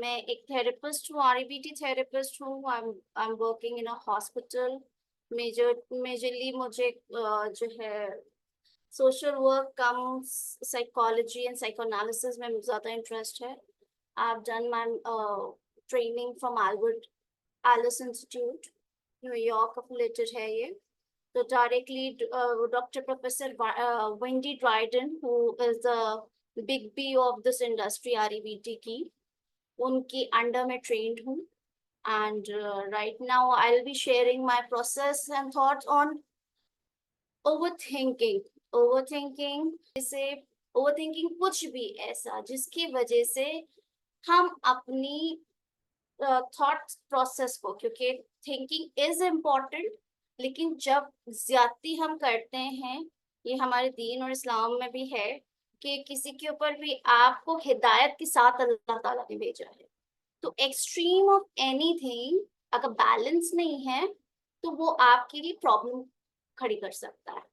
मैं एक थेरेपिस्ट हूँ, आरईबीटी थेरेपिस्ट हूँ। I am working in a hospital. Majorly मुझे जो है social work cum psychology and psychoanalysis में ज़्यादा इंटरेस्ट है। I have done my training from Albert Ellis Institute, New York affiliated है ये। तो directly doctor professor Wendy Dryden, who is the big B of this industry REBT की, उनकी under में trained हूँ। And right now I will be sharing my process and thoughts on overthinking. Overthinking जैसे overthinking कुछ भी ऐसा जिसकी वजह से हम अपनी थॉट प्रोसेस को, क्योंकि थिंकिंग इज इम्पोर्टेंट, लेकिन जब ज्यादती हम करते हैं, ये हमारे दीन और इस्लाम में भी है कि किसी के ऊपर भी आपको हिदायत के साथ अल्लाह ताला ने भेजा है। तो एक्सट्रीम ऑफ एनीथिंग अगर बैलेंस नहीं है तो वो आपके लिए प्रॉब्लम खड़ी कर सकता है।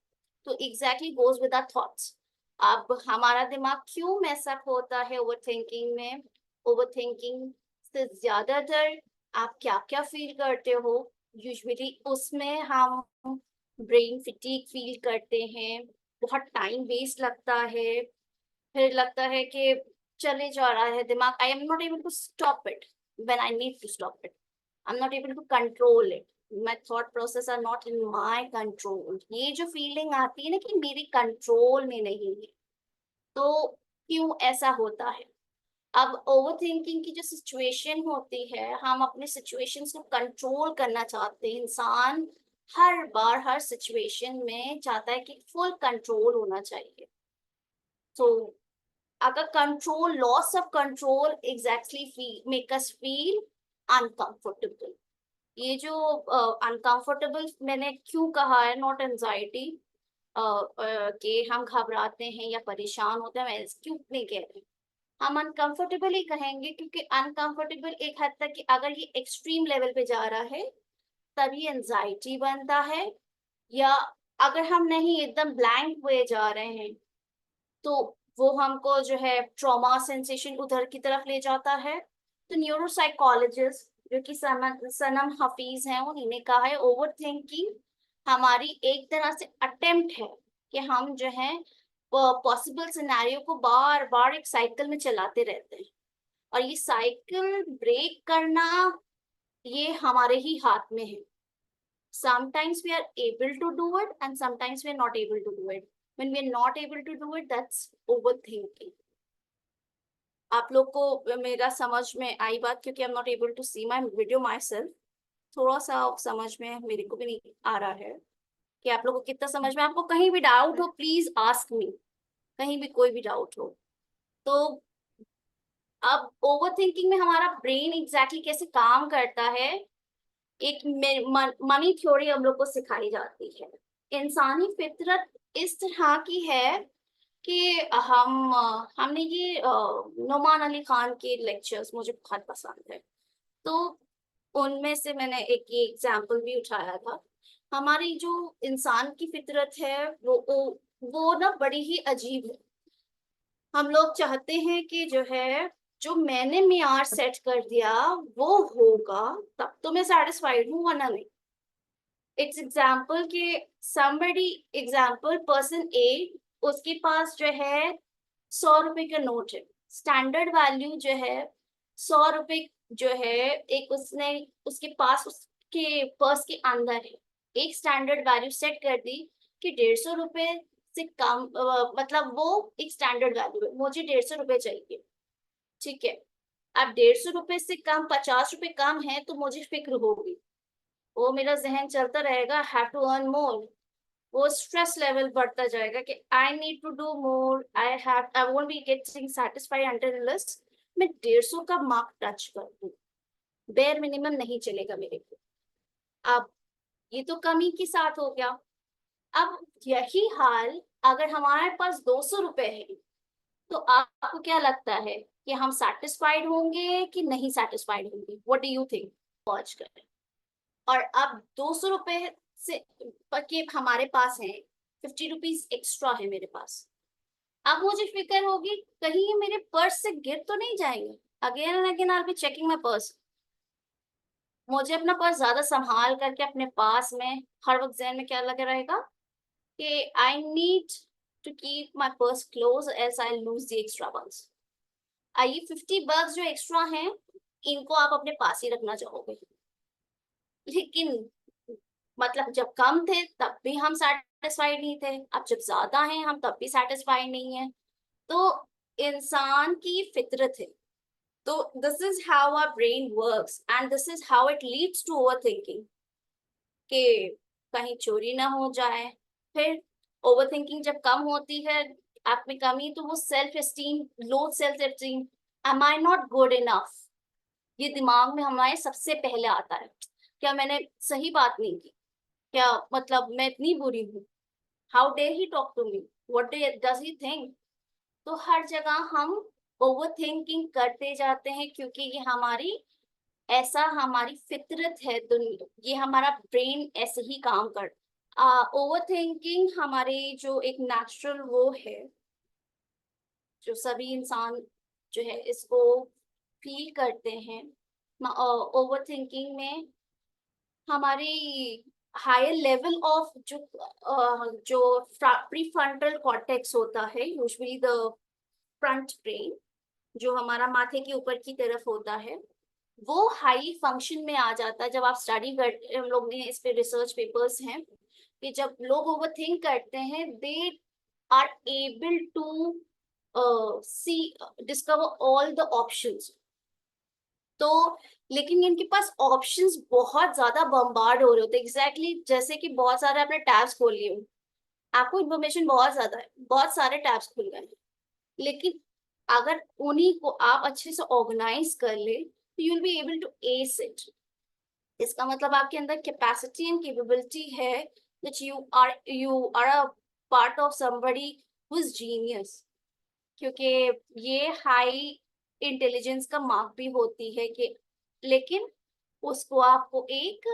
तो exactly goes with our thoughts. अब हमारा दिमाग क्यों मैसअप होता है ओवर थिंकिंग में? ओवर थिंकिंग से ज्यादातर आप क्या क्या फील करते हो? यूजुअली उसमें हम ब्रेन फिटीग फील करते हैं, बहुत टाइम वेस्ट लगता है, फिर लगता है कि चले जा रहा है दिमाग। I am not able to stop it when I need to stop it. I am not able to control it. My thought process are not in my control. ये जो फीलिंग आती है ना कि मेरे कंट्रोल में नहीं है, तो क्यों ऐसा होता है? अब ओवरथिंकिंग की जो सिचुएशन होती है, हम अपने सिचुएशंस को कंट्रोल करना चाहते हैं। इंसान हर बार हर सिचुएशन में चाहता है कि फुल कंट्रोल होना चाहिए। तो अगर control, loss of control exactly feel make us feel uncomfortable. ये जो अनकंफर्टेबल मैंने क्यों कहा है, नॉट एंजाइटी कि हम घबराते हैं या परेशान होते हैं, मैं क्यों नहीं कह रही। हम अनकंफर्टेबल ही कहेंगे क्योंकि अनकंफर्टेबल एक हद तक कि अगर ये एक्सट्रीम लेवल पे जा रहा है तभी एंजाइटी बनता है, या अगर हम नहीं एकदम ब्लैंक हुए जा रहे हैं तो वो हमको जो है ट्रॉमा सेंसेशन उधर की तरफ ले जाता है। तो न्यूरोसाइकोलॉजिस्ट जो कि सनम हफीज हैं, उन्होंने कहा है ओवर थिंकिंग हमारी एक तरह से अटेम्प्ट है कि हम जो है पॉसिबल सिनेरियो को बार बार एक साइकिल में चलाते रहते हैं, और ये साइकिल ब्रेक करना ये हमारे ही हाथ में है। sometimes we are able to do it and sometimes we are not able to do it. When we are not able to do it, that's overthinking. आप लोग को मेरा समझ में आई बात? क्योंकि I am not able to see my video myself. थोड़ा सा समझ में मेरे को भी नहीं आ रहा है कि आप लोग को कितना समझ में। आपको कहीं भी डाउट हो प्लीज आस्क मी, कहीं भी कोई भी डाउट हो तो। अब ओवर थिंकिंग में हमारा ब्रेन एग्जैक्टली कैसे काम करता है, एक मनी थ्योरी हम लोग को सिखाई जाती है। इंसानी फितरत इस तरह की है कि हमने ये नोमान अली खान के लेक्चर्स मुझे बहुत पसंद है, तो उनमें से मैंने एक ये एग्जाम्पल भी उठाया था। हमारी जो इंसान की फितरत है वो ना बड़ी ही अजीब है। हम लोग चाहते हैं कि जो है जो मैंने मियार सेट कर दिया वो होगा, तब तो मैं सेटिस्फाइड हूँ, वरना नहीं। इट्स एग्जाम्पल कि somebody, एग्जाम्पल पर्सन ए, उसके पास जो है 100 रुपए का नोट है। स्टैंडर्ड वैल्यू जो है 100 रुपए जो है, एक उसने उसके पास उसके पर्स के अंदर है, एक स्टैंडर्ड वैल्यू सेट कर दी कि 150 रुपए से कम, मतलब वो एक स्टैंडर्ड वैल्यू है, मुझे 150 रुपए चाहिए। ठीक है, अब 150 रुपए से कम, 50 रुपए कम है तो मुझे फिक्र होगी, वो मेरा जहन चलता रहेगा, हैव टू अर्न मोर। वो स्ट्रेस लेवल बढ़ता जाएगा कि I need to do more, I won't be getting satisfied until unless मैं 150 का मार्क टच कर दूं। बेयर मिनिमम नहीं चलेगा मेरे को। अब ये तो कमी के साथ हो गया। अब यही हाल अगर हमारे पास 200 रुपए है तो आपको क्या लगता है कि हम सेटिस्फाइड होंगे कि नहीं सेटिस्फाइड होंगे? What do you think? Watch करें। और अब 200 रुपए से के हमारे पास है, 50 रुपीज एक्स्ट्रा है मेरे पास। अब मुझे फिक्र होगी कहीं ये मेरे पर्स से गिर तो नहीं जाएंगे। Again and again I be checking my purse. मुझे अपना पर्स ज्यादा संभाल करके अपने पास में हर वक्त ज़हन में क्या लगा रहेगा कि I need to keep my purse close as I lose the extra ones. ये 50 bucks जो एक्स्ट्रा हैं, इनको आप अपने पास ही रखना चाहोगे, लेकिन मतलब जब कम थे तब भी हम सेटिस्फाइड नहीं थे, अब जब ज्यादा हैं हम तब भी सेटिस्फाइड नहीं है। तो इंसान की फितरत है। तो this is how our brain works and this is how it leads to overthinking, कि कहीं चोरी ना हो जाए। फिर ओवर थिंकिंग जब कम होती है, आप में कमी, तो वो self esteem, low self esteem, am I not good enough, ये दिमाग में हमारे सबसे पहले आता है। क्या मैंने सही बात नहीं की, क्या मतलब मैं इतनी बुरी हूँ, how dare he talk to me, what does he think. तो हर जगह हम ओवर थिंकिंग करते जाते हैं, क्योंकि ये हमारी, ऐसा हमारी फितरत है, दुनिया, ये हमारा ब्रेन ऐसे ही काम कर। ओवर थिंकिंग हमारे जो एक नेचुरल वो है, जो सभी इंसान जो है इसको फील करते हैं। ओवर थिंकिंग में हमारी हायर लेवल ऑफ जो प्रीफ्रंटल कॉर्टेक्स होता है, यूजुअली द फ्रंट ब्रेन, जो हमारा माथे के ऊपर की तरफ होता है, वो हाई फंक्शन में आ जाता है जब आप स्टडी करते। हम लोग ने इस पे रिसर्च पेपर्स हैं कि जब लोग ओवर थिंक करते हैं, they are able to see discover all the options. तो लेकिन इनके पास ऑप्शंस बहुत ज्यादा बम्बार्ड हो रहे होते हैं, एग्जैक्टली जैसे कि बहुत सारे आपने टैब्स खोल लिए हो, आपको इन्फॉर्मेशन बहुत ज्यादा है, बहुत सारे टैब्स खुल गए हैं, लेकिन अगर उन्हीं को आप अच्छे से ऑर्गेनाइज कर ले, तो you will be able to ace it. इसका मतलब आपके अंदर कैपेसिटी एंड कैपेबिलिटी है, that you are a part of somebody who is genius. क्योंकि ये हाई इंटेलिजेंस का मार्क भी होती है कि, लेकिन उसको आपको एक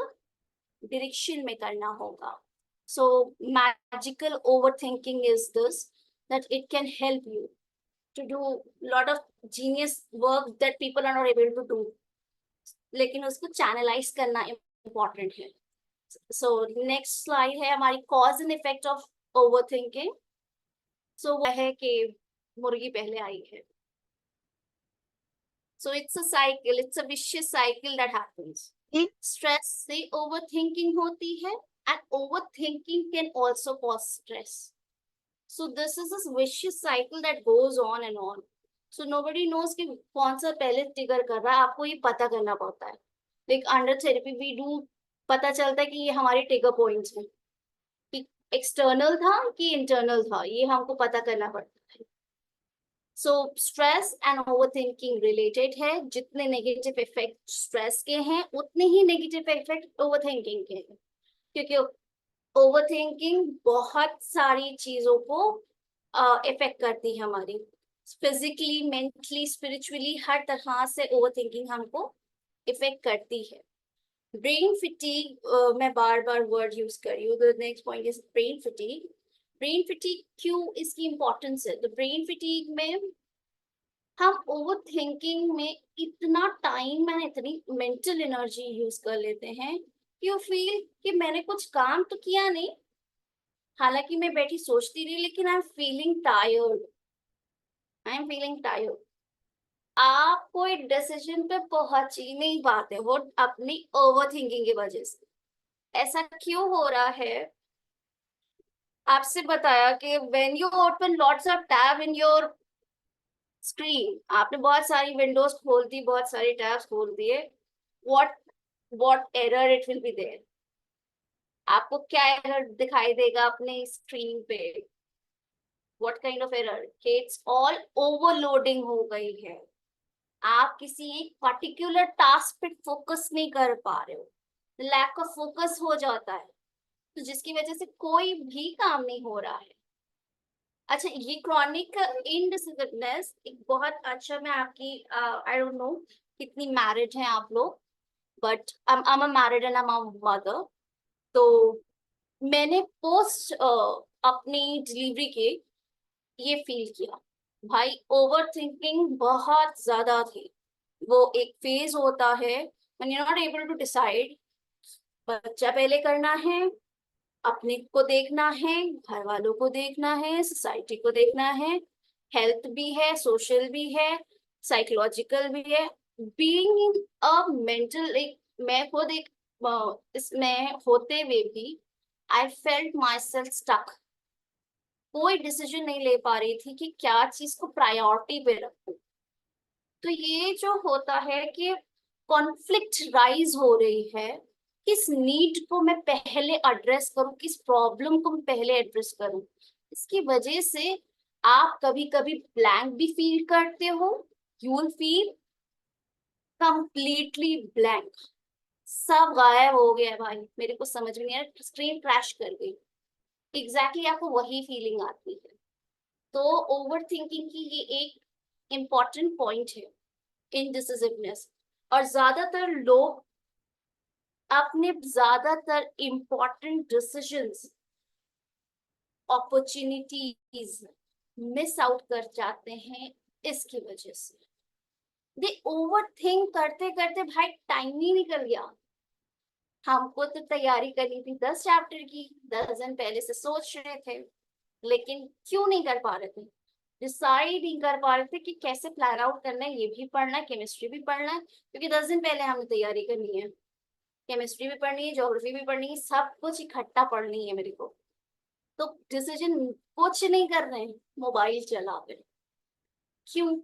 डायरेक्शन में करना होगा। So magical over thinking is this, that it can help you to do lot of genius work that people are not able to do, लेकिन उसको चैनलाइज करना इम्पोर्टेंट है। सो नेक्स्ट स्लाइड है हमारी cause and effect of over thinking. So वो है कि मुर्गी पहले आई है। So it's a cycle, it's a vicious cycle that happens. Stress से ओवर थिंकिंग होती है, and over thinking can also cause stress. So this is this vicious cycle that goes on and on. So nobody knows कि कौन सा पहले trigger कर रहा है, आपको ये पता करना पड़ता है। Like under therapy we do, पता चलता है कि ये हमारे ट्रिगर पॉइंट्स हैं, कि एक्सटर्नल था कि इंटरनल था, ये हमको पता करना पड़ता है। So stress and over thinking related है, जितने नेगेटिव इफेक्ट स्ट्रेस के हैं उतने ही नेगेटिव इफेक्ट ओवर थिंकिंग के हैं, क्योंकि ओवर थिंकिंग बहुत सारी चीजों को इफेक्ट करती है हमारी, फिजिकली, मेंटली, स्पिरिचुअली, हर तरह से ओवर थिंकिंग हमको इफेक्ट करती है। ब्रेन फिटीग, मैं बार बार वर्ड यूज कर रही हूँ, the next point is brain फिटीग। Brain फिटीग क्यों इसकी इंपॉर्टेंस है? तो ब्रेन फिटीग में हम ओवर थिंकिंग में इतना टाइम एंड इतनी मेंटल एनर्जी यूज कर लेते हैं कि यू फील कि मैंने कुछ काम तो किया नहीं, हालांकि मैं बैठी सोचती रही, लेकिन I am feeling tired, I am feeling tired. आप कोई डिसीजन पे पहुंच ही नहीं पाते, वो अपनी ओवर थिंकिंग की वजह से। ऐसा क्यों हो रहा है? आपसे बताया कि when you open lots of tab in your screen, आपने बहुत सारी विंडोज खोल दी, बहुत सारे टैब्स खोल दिए, what what error it will be there? आपको क्या एरर दिखाई देगा अपने स्क्रीन पे? What kind of error? कि इट्स ऑल ओवरलोडिंग हो गई है, आप किसी एक पर्टिकुलर टास्क पे फोकस नहीं कर पा रहे हो, लैक ऑफ फोकस हो जाता है, तो जिसकी वजह से कोई भी काम नहीं हो रहा है। अच्छा, ये क्रॉनिक इनडिसिप्लिननेस एक बहुत अच्छा, मैं आपकी आई डोंट नो कितनी मैरिड हैं आप लोग, but I am a married and I am a mother. तो मैंने पोस्ट अपनी डिलीवरी के ये फील किया, भाई ओवर थिंकिंग बहुत ज्यादा थी। वो एक फेज होता है when you're not able to decide, बच्चा पहले करना है, अपने को देखना है, घर वालों को देखना है, सोसाइटी को देखना है, हेल्थ भी है, सोशल भी है, साइकोलॉजिकल भी है, बीइंग इन अ मेंटल। एक मैं खुद एक इसमें होते हुए भी I felt myself stuck. कोई डिसीजन नहीं ले पा रही थी कि क्या चीज को प्रायोरिटी पे रखूं। तो ये जो होता है कि कॉन्फ्लिक्ट राइज हो रही है, किस नीड को मैं पहले एड्रेस करूं, किस प्रॉब्लम को मैं पहले एड्रेस करूं, इसकी वजह से आप कभी कभी ब्लैंक भी फील करते हो। You will feel completely blank, सब गायब हो गया भाई, मेरे को समझ में नहीं आ रहा, स्क्रीन क्रैश कर गई। एग्जैक्टली आपको वही फीलिंग आती है। तो ओवर थिंकिंग की ये एक इम्पॉर्टेंट पॉइंट है, इनडिसिसिवनेस। और ज्यादातर लोग अपने ज्यादातर important decisions, opportunities miss out कर जाते हैं इसकी वजह से। दे ओवर थिंक करते करते भाई टाइम ही निकल गया। हमको तो तैयारी करनी थी 10 चैप्टर की, 10 दिन पहले से सोच रहे थे, लेकिन क्यों नहीं कर पा रहे थे, डिसाइड नहीं कर पा रहे थे कि कैसे प्लान आउट करना है। ये भी पढ़ना है, केमिस्ट्री भी पढ़ना है, क्योंकि 10 दिन पहले हमें तैयारी करनी है, केमिस्ट्री भी पढ़नी है, ज्योग्राफी भी पढ़नी है, सब कुछ इकट्ठा पढ़नी है मेरे को। तो डिसीजन कुछ नहीं कर रहे हैं, मोबाइल चला रहे हैं। क्यों?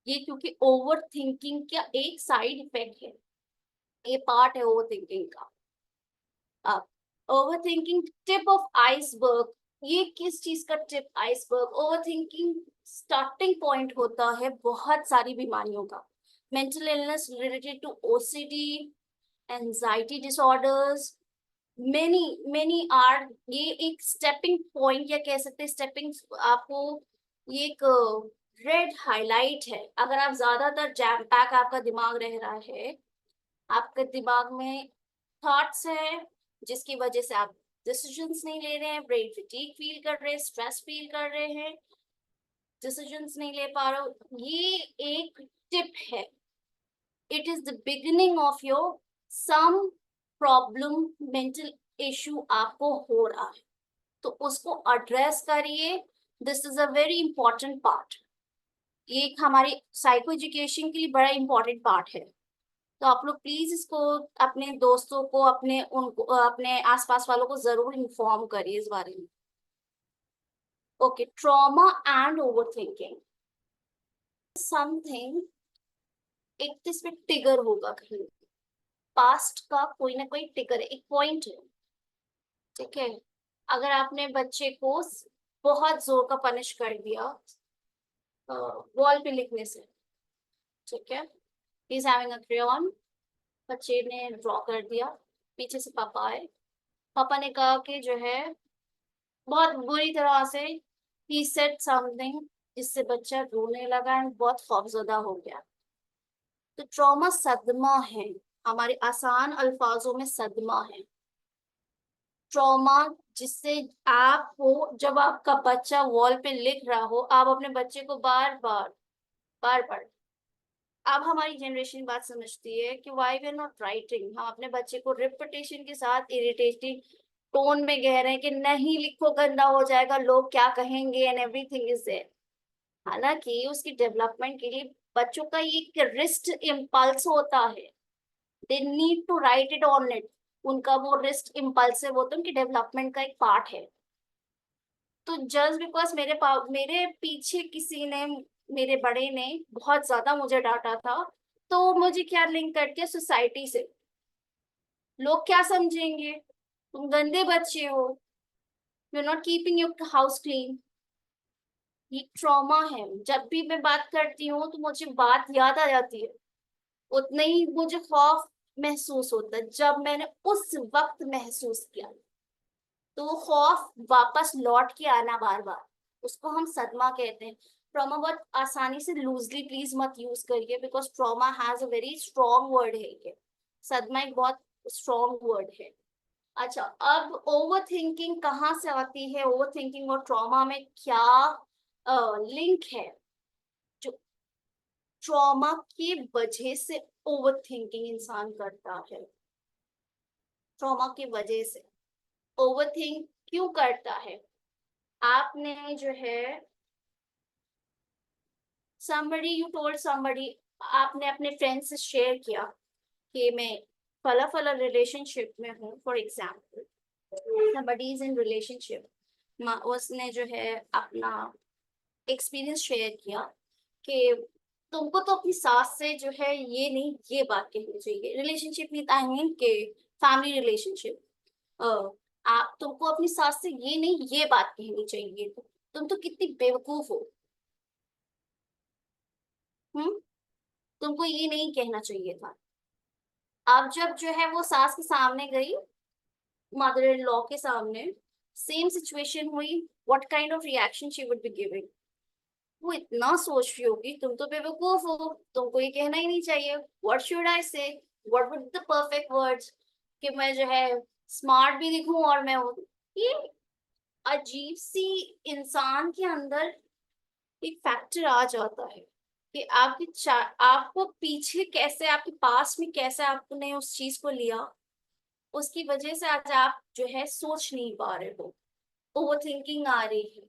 ये क्योंकि ओवर थिंकिंग का एक साइड इफेक्ट है, ये पार्ट है ओवर थिंकिंग का। अब overthinking tip of iceberg, ये किस चीज का tip iceberg? Overthinking starting point होता है बहुत सारी बीमारियों का, mental illness related to OCD, anxiety disorders, many many are. ये एक स्टेपिंग पॉइंट या कह सकते हैं स्टेपिंग, आपको ये एक रेड हाईलाइट है। अगर आप ज्यादातर जैम पैक आपका दिमाग रह रहा है, आपके दिमाग में थॉट्स है जिसकी वजह से आप डिसीजंस नहीं ले रहे हैं, ब्रेन फटीग फील कर रहे हैं, स्ट्रेस फील कर रहे हैं, डिसीजंस नहीं ले पा रहे हो, ये एक टिप है। It is the beginning of your some problem, mental issue आपको हो रहा है, तो उसको एड्रेस करिए। This is a very important part, ये एक हमारी साइको एजुकेशन के लिए बड़ा इंपॉर्टेंट पार्ट है। तो आप लोग प्लीज इसको अपने दोस्तों को, अपने उनको, अपने आसपास वालों को जरूर इन्फॉर्म करिए इस बारे में। Okay, trauma and over thinking something, एक तो इसमें टिगर होगा कहीं, पास्ट का कोई ना कोई टिगर है, एक पॉइंट है, ठीक है। अगर आपने बच्चे को बहुत जोर का पनिश कर दिया वॉल पे लिखने से, ठीक है, he is having a crayon, बच्चे ने ड्रॉ कर दिया, पीछे से पापा आए, पापा ने कहा कि जो है बहुत बुरी तरह से ही सेड समथिंग, जिससे बच्चा रोने लगा एंड बहुत खौफजदा हो गया। तो ट्रॉमा सदमा है, हमारे आसान अल्फाजों में सदमा है। ट्रॉमा जिससे आपको, जब आपका बच्चा वॉल पे लिख रहा हो, आप अपने बच्चे को बार बार बार बार, अब हमारी जनरेशन बात समझती है कि why we are not writing, हम अपने बच्चे को रिपीटेशन के साथ इरिटेटिंग टोन में कह रहे हैं कि नहीं लिखो गंदा हो जाएगा, लोग क्या कहेंगे एंड एवरीथिंग इज देयर। हालांकि उसकी डेवलपमेंट के लिए बच्चों का एक रिस्ट इम्पल्स होता है, they need to write it on it, उनका वो रिस्ट इम्पल्सिव होता है, उनकी डेवलपमेंट का एक पार्ट है। तो जस्ट बिकॉज मेरे पीछे किसी ने, मेरे बड़े ने बहुत ज्यादा मुझे डांटा था, तो मुझे क्या लिंक कर दिया सोसाइटी से, लोग क्या समझेंगे, तुम गंदे बच्चे हो, you are not keeping your house clean. ये ट्रॉमा है, जब भी मैं बात करती हूँ तो मुझे बात याद आ जाती है, उतना ही मुझे खौफ महसूस होता है जब मैंने उस वक्त महसूस किया। तो वो खौफ वापस लौट के आना बार बार, उसको हम सदमा कहते हैं। ट्रॉमा बहुत आसानी से लूजली प्लीज मत यूज करिए, because trauma has a very strong word है ये, सदमा एक बहुत स्ट्रॉन्ग वर्ड है। अच्छा, अब ओवर थिंकिंग कहाँ से आती है, ओवर थिंकिंग और ट्रॉमा में क्या लिंक है? जो ट्रॉमा की वजह से ओवर थिंकिंग इंसान करता है। ट्रॉमा की वजह से ओवर थिंक क्यों करता है? आपने जो है somebody you told somebody, आपने अपने फ्रेंड से शेयर किया कि मैं फला फला रिलेशनशिप में हूँ, for example somebody is in relationship, उसने जो है अपना एक्सपीरियंस शेयर किया कि तुमको तो अपनी सास से जो है ये नहीं ये बात कहनी चाहिए, रिलेशनशिप नहीं, आई मीन के फैमिली रिलेशनशिप, आप तुमको अपनी सास से ये नहीं ये बात कहनी चाहिए, तुम तो कितनी बेवकूफ हो, हम्म, तुमको ये नहीं कहना चाहिए था। अब जब जो है वो सास के सामने गई, मदर इन लॉ के सामने, सेम सिचुएशन हुई, what kind of reaction she would be giving? वो इतना सोच रही होगी तुम तो बेवकूफ हो, तुमको ये कहना ही नहीं चाहिए, व्हाट शुड आई से, what would the perfect words, कि मैं जो है स्मार्ट भी दिखूं और मैं वो, ये अजीब सी इंसान के अंदर एक फैक्टर आ जाता है कि आपको पीछे कैसे, आपके पास में कैसे आपने उस चीज को लिया, उसकी वजह से आज आप जो है सोच नहीं पा रहे हो, ओवर थिंकिंग आ रही है,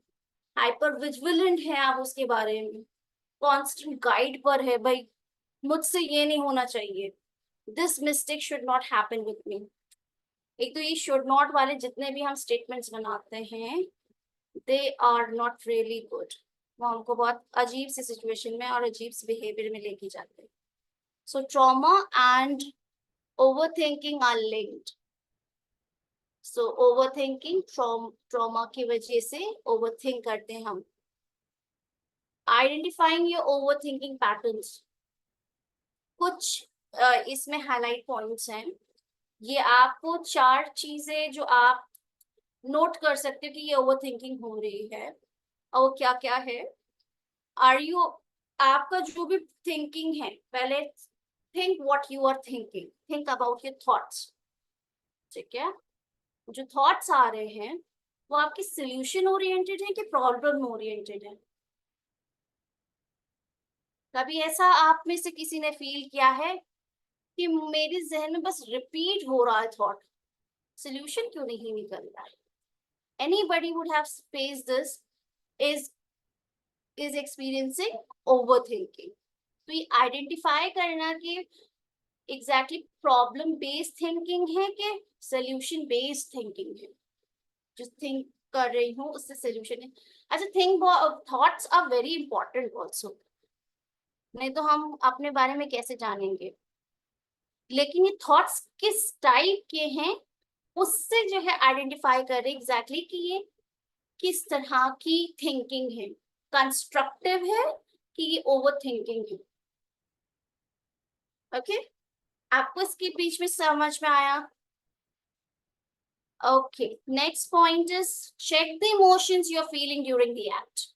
हाइपर विजिलेंट है आप उसके बारे में, कांस्टेंट गाइड पर है भाई, मुझसे ये नहीं होना चाहिए, this mistake should not happen with me. एक तो ये शुड नॉट वाले जितने भी हम स्टेटमेंट्स बनाते हैं, they are not really good, वो हमको बहुत अजीब सी सिचुएशन में और अजीब सी बिहेवियर में लेके जाते हैं। So trauma and over thinking are linked. So over thinking, trauma की वजह से ओवर थिंक करते हैं हम। Identifying your over thinking patterns, कुछ इसमें हाईलाइट पॉइंट्स हैं, ये आपको 4 चीजें जो आप नोट कर सकते हो कि ये ओवर थिंकिंग हो रही है, और वो क्या क्या है। आर यू, आपका जो भी थिंकिंग है, पहले think what you are thinking, think about your thoughts, ठीक है? जो थॉट्स आ रहे हैं वो आपकी सोल्यूशन ओरिएंटेड है कि प्रॉब्लम ओरिएंटेड है? कभी ऐसा आप में से किसी ने फील किया है कि मेरे जहन में बस रिपीट हो रहा है थॉट, सोल्यूशन क्यों नहीं निकल रहा है? Anybody would have faced this, is experiencing overthinking। तो ये आइडेंटिफाई करना कि एग्जैक्टली प्रॉब्लम बेस्ड थिंकिंग है कि सोल्यूशन बेस्ड थिंकिंग है, जो थिंक कर रही हूँ उससे सोल्यूशन है। अच्छा, think thoughts are very important also, नहीं तो हम अपने बारे में कैसे जानेंगे? लेकिन ये थॉट्स किस टाइप के हैं उससे जो है आइडेंटिफाई कर रहे एग्जैक्टली कि ये किस तरह की थिंकिंग है, कंस्ट्रक्टिव है कि ये ओवर थिंकिंग है। ओके, आपको इसके बीच में समझ में आया? Okay, next point is check the emotions you are feeling during the act.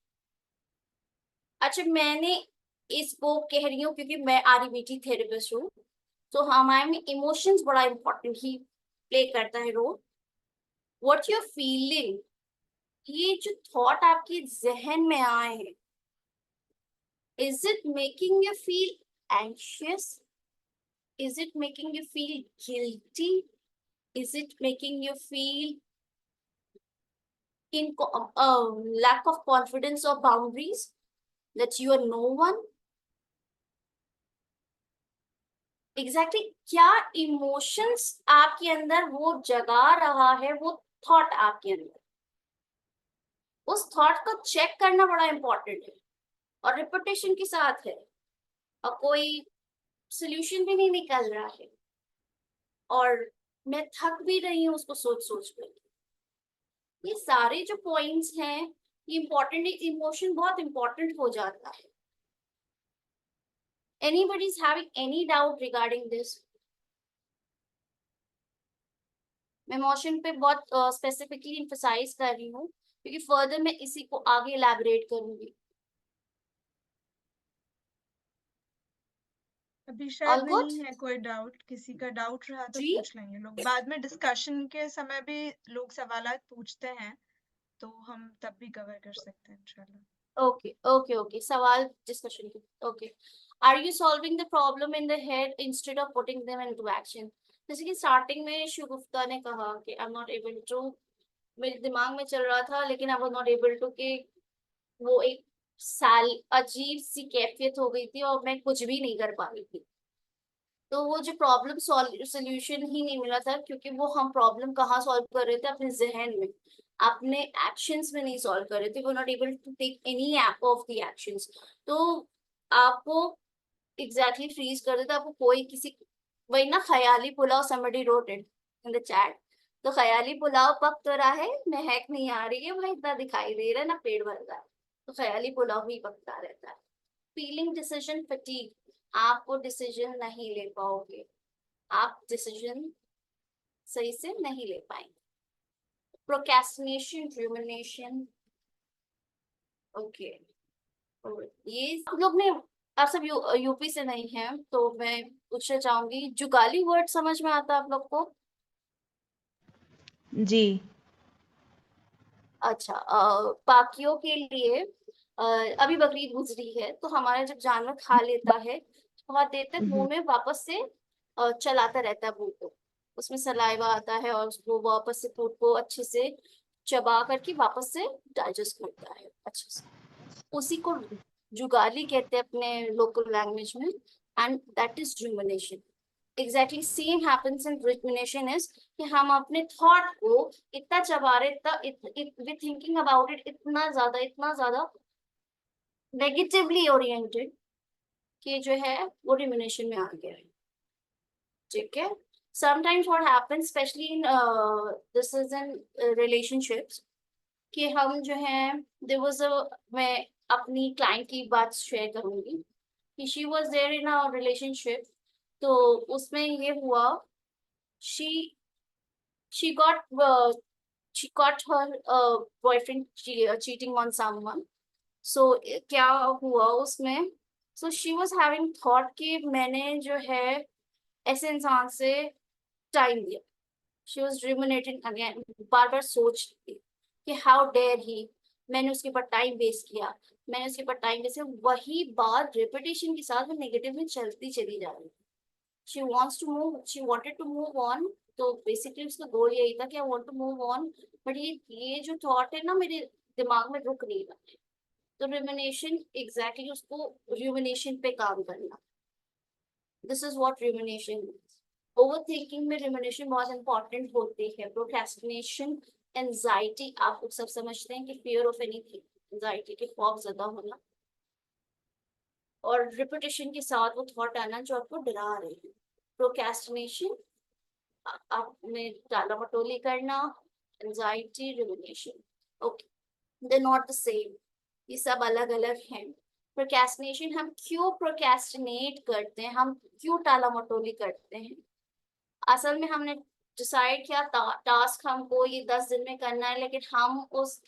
अच्छा, मैंने इसको कह रही हूँ क्योंकि मैं आरईबीटी थेरेपिस्ट हूँ, तो हमारे में इमोशंस बड़ा इंपॉर्टेंट ही प्ले करता है role. What you are feeling, ये जो थॉट आपके जहन में आए हैं, is it making you feel anxious, is it making you feel guilty, is it making you feel in lack of confidence or boundaries, that you are no one? Exactly, क्या emotions आपके अंदर वो जगा रहा है, वो थॉट आपके अंदर, उस थॉट को चेक करना बड़ा इंपॉर्टेंट है, और रिपीटेशन के साथ है, और कोई सोल्यूशन भी नहीं निकल रहा है, और मैं थक भी रही हूँ उसको सोच सोच कर। ये सारे जो पॉइंट्स हैं ये इंपॉर्टेंट है, इमोशन बहुत इंपॉर्टेंट हो जाता है। Anybody is having any doubt regarding this? मैं इमोशन पे बहुत स्पेसिफिकली एम्फसाइज कर रही हूँ क्योंकि फर्दर मैं इसी को आगे इलैबोरेट करूंगी। अभी शायद ऑल गुड नहीं है कोई डाउट, किसी का डाउट रहा तो जी? पूछ लेंगे लोग बाद में, डिस्कशन के समय भी लोग सवालात पूछते हैं तो हम तब भी कवर कर सकते हैं इंशाल्लाह। ओके ओके ओके, सवाल डिस्कशन की। Okay, Are you solving the problem in the head instead of putting them into action? जैसे कि स्टार्टिंग में शुगुफ्ता ने कहा कि I am not able to, मेरे दिमाग में चल रहा था लेकिन I was not able to, कि वो एक साल अजीब सी कैफियत हो गई थी और मैं कुछ भी नहीं कर पा रही थी। तो वो जो प्रॉब्लम सोल्यूशन ही नहीं मिला था, क्योंकि वो हम प्रॉब्लम कहाँ सॉल्व कर रहे थे, अपने जहन में, अपने एक्शंस में नहीं सॉल्व कर रहे थे। वो not able to take any of the actions. तो आपको एग्जैक्टली फ्रीज कर देता, आपको कोई किसी, वही ना, ख्याली pulao, somebody wrote it in the chat। तो ख्याली पुलाव पक तो रहा है, महक नहीं आ रही है भाई, इतना दिखाई दे रहा है ना, पेट भर रहा है, तो ख्याली पुलाव ही पकता रहता है। फीलिंग डिसीजन फटीग, आपको डिसीजन नहीं ले पाओगे, आप डिसीजन सही से नहीं ले पाएंगे। Procrastination, rumination, okay. ये आप लोग ने, आप सब यूपी से नहीं है, तो मैं पूछना चाहूंगी, जुगाली वर्ड समझ में आता है आप लोग को? जी। अच्छा, बाकियों के लिए, अभी बकरीद गुजरी है, तो हमारा जब जानवर खा लेता है, बहुत देर तक मुंह में वापस से चलाता रहता है मुंह को, उसमें सलाइवा आता है और उसको वापस से फूड को अच्छे से चबा करके वापस से डाइजेस्ट करता है अच्छे से। उसी को जुगाली कहते हैं अपने लोकल लैंग्वेज में, and that is rumination। Exactly same happens in rumination is कि हम अपने थॉट को इतना चबा रहे, इतना वी थिंकिंग अबाउट इट, इतना ज्यादा नेगेटिवली ओरिएंटेड, कि जो है वो rumination में आ गया है। ठीक है। sometimes what happens especially in this is in relationships, कि हम जो है, there was a, मैं अपनी क्लाइंट की बात शेयर करूंगी कि she was there in a relationship। तो उसमें ये हुआ, she she got she got her boyfriend cheating on someone। so क्या हुआ उसमें, so she was having thought कि मैंने जो है ऐसे इंसान से टाइम दिया। she was ruminating again, बार बार सोच रही थी कि how dare he, मैंने उसके ऊपर टाइम वेस्ट किया, मैंने उसके ऊपर टाइम वेस्ट किया, वही बात रिपीटेशन के साथ वो नेगेटिव में चलती चली जा रही थी। she wants to move, she wanted to move on। तो बेसिकली उसका गोल यही था कि I want to move on, but ये जो थॉट है ना मेरे दिमाग में रुक नहीं रहा है। तो rumination, एग्जैक्टली उसको rumination पे काम करना, this is what rumination is। Overthinking में rumination बहुत इंपॉर्टेंट होती है। प्रोक्रेस्टिनेशन, एंजाइटी, आप लोग सब समझते हैं कि फियर ऑफ एनीथिंग, एंजाइटी के खौफ ज्यादा होना, और रिपीटेशन के साथ वो थॉट आना जो आपको डरा रहे हैं। प्रोक्रेस्टिनेशन, आप में टाला मटोली करना, anxiety, rumination, okay, they not the same, ये सब अलग अलग हैं। प्रोक्रेस्टिनेशन, हम क्यों प्रोक्रेस्टिनेट करते हैं, हम क्यों टाला मटोली करते हैं? असल में हमने डिसाइड किया टास्क हमको ये 10 दिन में करना है, लेकिन हम उस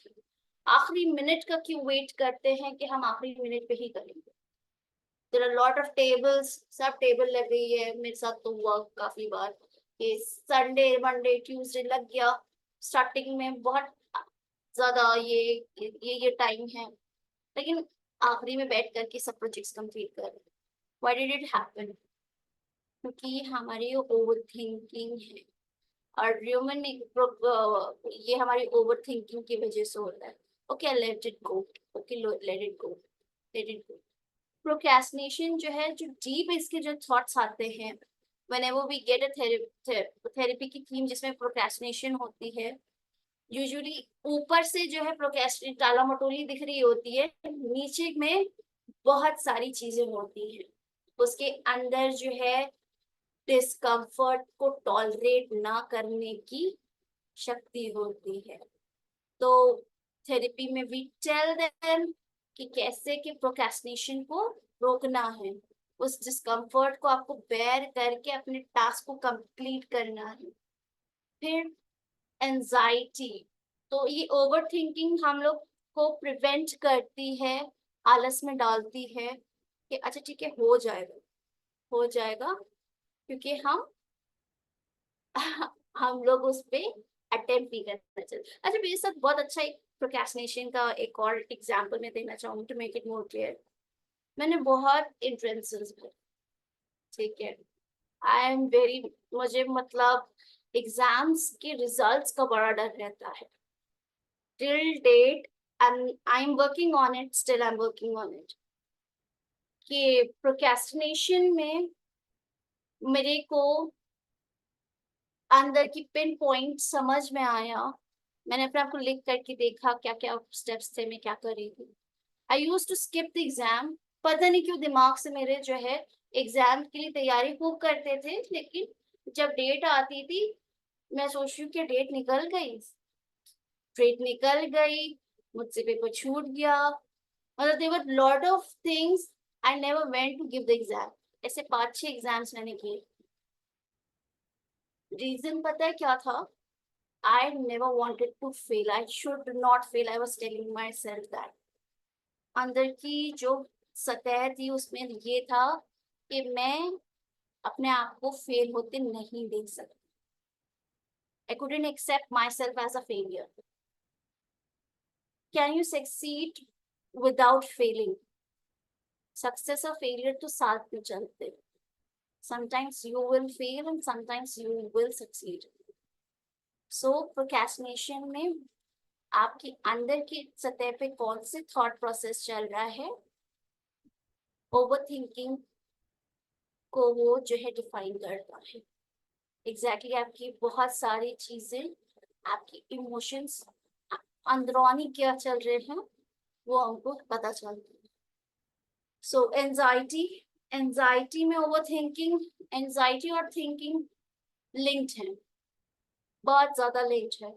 आखिरी मिनट का क्यों वेट करते हैं कि हम आखिरी मिनट पे ही करेंगे? There are lot of tables, सब टेबल लग गई है, मेरे साथ तो हुआ काफी बार कि संडे मंडे ट्यूसडे लग गया, स्टार्टिंग में बहुत ज्यादा ये टाइम है, लेकिन आखिरी में बैठ करके सब प्रोजेक्ट्स कंप्लीट कर रहे हैं। Why did it happen? क्योंकि हमारी ओवर थिंकिंग है, और ह्यूमन ये हमारी ओवर थिंकिंग की वजह से होता है। Okay, let it go, okay let it go, let it go. Procrastination जो है, जो डीप इसके जो थॉट्स आते हैं, whenever we get a therapy की थीम जिसमें प्रोक्रेस्टिनेशन होती है, यूजुअली ऊपर से जो है प्रोक्रेस्टिनेट टाला मटोली दिख रही होती है, नीचे में बहुत सारी चीजें होती हैं, उसके अंदर जो है डिस्कम्फर्ट को टॉलरेट ना करने की शक्ति होती है। तो थेरेपी में वी टेल देम कि कैसे कि प्रोक्रेस्टिनेशन को रोकना है, उस डिस्कम्फर्ट को आपको बेयर करके अपने टास्क को कंप्लीट करना है। फिर एंजाइटी, तो ये ओवर थिंकिंग हम लोग को प्रिवेंट करती है, आलस में डालती है कि अच्छा ठीक है, हो जाएगा हो जाएगा, क्योंकि हम लोग उस पे अटेम्प्ट नहीं करना चाहते। अच्छा, मेरे साथ बहुत अच्छा एक प्रोक्रेस्टिनेशन का एक और एग्जांपल मैं देना चाहूंगी to make it more clear. मैंने बहुत इंट्रेंसेस भरे, ठीक है। आई एम वेरी, मुझे मतलब एग्जाम्स के रिजल्ट्स का बड़ा डर रहता है till date, and I am working on it, still I am working on it, कि प्रोक्रेस्टिनेशन में मेरे को अंदर की पिन पॉइंट समझ में आया। मैंने अपने आप को लिख करके देखा क्या क्या स्टेप्स थे, मैं क्या कर रही थी। I used to skip the exam, पता नहीं क्यों दिमाग से मेरे जो है एग्जाम के लिए तैयारी खूब करते थे, लेकिन जब डेट आती थी मैं सोच रही हूँ कि डेट निकल गई, डेट निकल गई, मुझसे पेपर छूट गया, मतलब there were lot of things, I never went to give the exam. ऐसे 5-6 एग्जाम्स मैंने किए। रीजन पता है क्या था? I never wanted to fail. I should not fail. I was telling myself that. अंदर की जो सतह थी उसमें ये था कि मैं अपने आप को फेल होते नहीं देख सकती। I couldn't accept myself as a failure. Can you succeed without failing? Success और failure तो साथ में चलते हैं. Sometimes you will fail and sometimes you will succeed. So procrastination में आपके अंदर की सतह पे कौन से थॉट प्रोसेस चल रहा है, ओवर थिंकिंग को वो जो है डिफाइन करता है। एग्जैक्टली आपकी बहुत सारी चीजें, आपकी इमोशंस अंदरूनी क्या चल रहे हैं वो हमको पता चलता है। सो एंजाइटी, एंजाइटी में ओवर थिंकिंग, एंजाइटी और थिंकिंग लिंक्ड है, बहुत ज्यादा लिंक्ड है।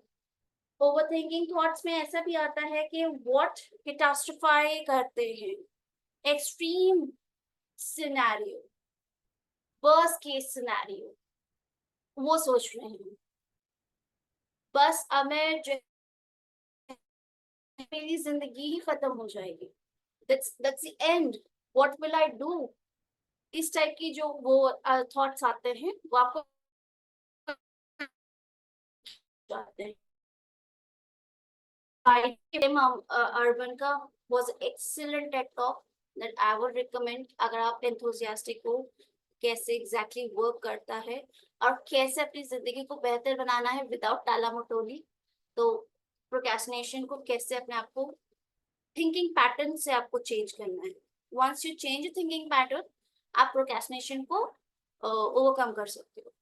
ओवर थिंकिंग थॉट्स में ऐसा भी आता है कि व्हाट कैटास्ट्रोफाई करते हैं, extreme scenario, worst case scenario, वो सोच रहे हैं। बस अब मैं जो मेरी जिंदगी ही खत्म हो जाएगी, that's the end, what will I do, इस टाइप की जो वो थॉट्स आते हैं वो आपको जाते हैं। अर्बन का was excellent TED talk that I would recommend, अगर आप enthusiastic हो कैसे exactly work करता है और कैसे अपनी जिंदगी को बेहतर बनाना है विदाउट टाला मटोली। तो प्रोक्रेस्टिनेशन को कैसे अपने आप को थिंकिंग पैटर्न से आपको चेंज करना है। Once you change thinking pattern, आप प्रोक्रेस्टिनेशन को ओवरकम कर सकते हो।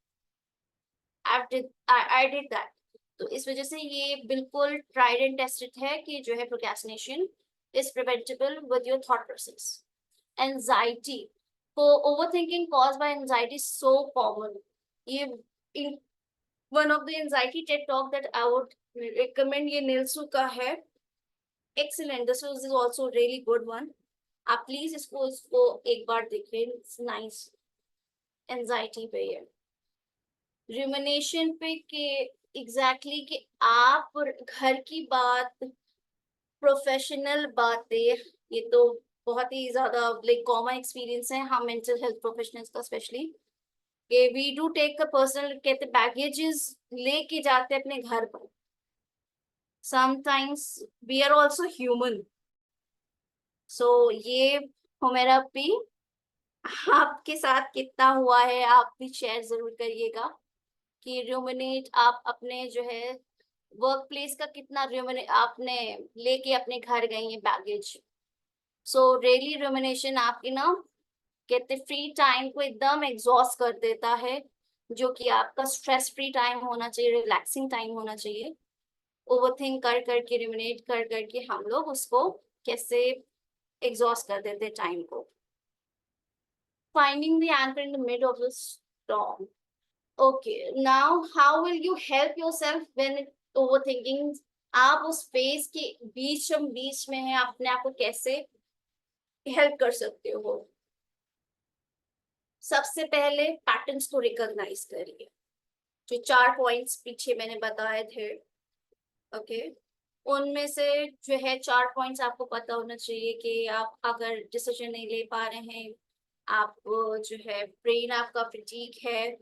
I did that. तो इस वजह से ये बिल्कुल ट्राइड एंड टेस्टेड है कि जो है procrastination is preventable with your thought process. Anxiety को overthinking cause by anxiety so common. ये इन one of the anxiety TED talk that I would recommend, ये निल्सू का है, excellent, this was also really good one. आप please इसको एक बार देखें, इट्स नाइस। एंजाइटी पे है, रुमिनेशन पे के एग्जैक्टली कि आप घर की बात, प्रोफेशनल बातें, ये तो बहुत ही ज्यादा लाइक कॉमन एक्सपीरियंस है हम मेंटल हेल्थ प्रोफेशनल्स का स्पेशली, कि we do take a personal, कहते बैगेजेस लेके जाते हैं अपने घर पर। Sometimes we are also human. So ये हो मेरा भी, आपके साथ कितना हुआ है आप भी शेयर जरूर करिएगा कि रूमिनेट आप अपने जो है वर्क प्लेस का कितना रूमिनेट आपने लेके अपने घर गई है बैगेज। सो रियली रूमिनेशन आपकी ना कहते फ्री टाइम को एकदम एग्जॉस्ट कर देता है, जो कि आपका स्ट्रेस फ्री टाइम होना चाहिए, रिलैक्सिंग टाइम होना चाहिए। ओवरथिंक कर करके, रूमिनेट कर करके हम लोग उसको कैसे एग्जॉस्ट कर देते टाइम को। finding the anchor in the middle of the storm. Okay, now how will you help yourself when overthinking? आप उस फेज के बीच में है, अपने आप को कैसे हेल्प कर सकते हो? सबसे पहले पैटर्न्स को रिकॉग्नाइज करिए, जो 4 पॉइंट्स पीछे मैंने बताए थे। ओके, उनमें से जो है 4 पॉइंट्स आपको पता होना चाहिए कि आप अगर डिसीजन नहीं ले पा रहे हैं, आप जो है ब्रेन आपका फटीग है,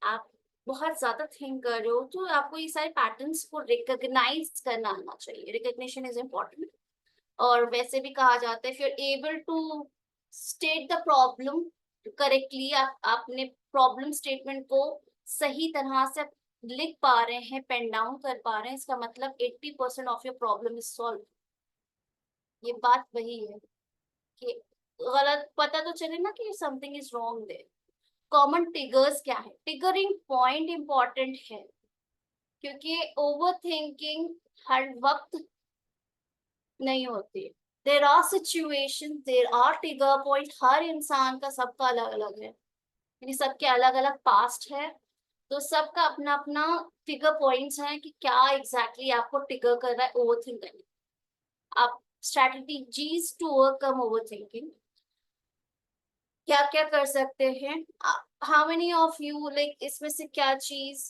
आप बहुत ज्यादा थिंक कर रहे हो, तो आपको ये सारे पैटर्न्स को रिकॉग्नाइज करना आना चाहिए। Recognition is important. और वैसे भी कहा जाता है, if you are able to state the problem correctly, आपने प्रॉब्लम स्टेटमेंट को सही तरह से लिख पा रहे हैं, पेन डाउन कर पा रहे हैं, इसका मतलब 80% of your problem is solve. ये बात वही है कि गलत पता तो चले ना कि something is wrong there. Common triggers क्या है? ट्रिगरिंग पॉइंट इंपॉर्टेंट है, क्योंकि ओवर थिंकिंग हर वक्त नहीं होती। There are situation, there are trigger point, हर इंसान का सबका अलग अलग है, यानी सबके अलग अलग पास्ट है, तो सबका अपना अपना ट्रिगर पॉइंट्स हैं कि क्या एग्जैक्टली आपको ट्रिगर कर रहा है ओवर थिंक करने। आप strategies to overcome over thinking क्या क्या कर सकते हैं? How many of you like इसमें से क्या चीज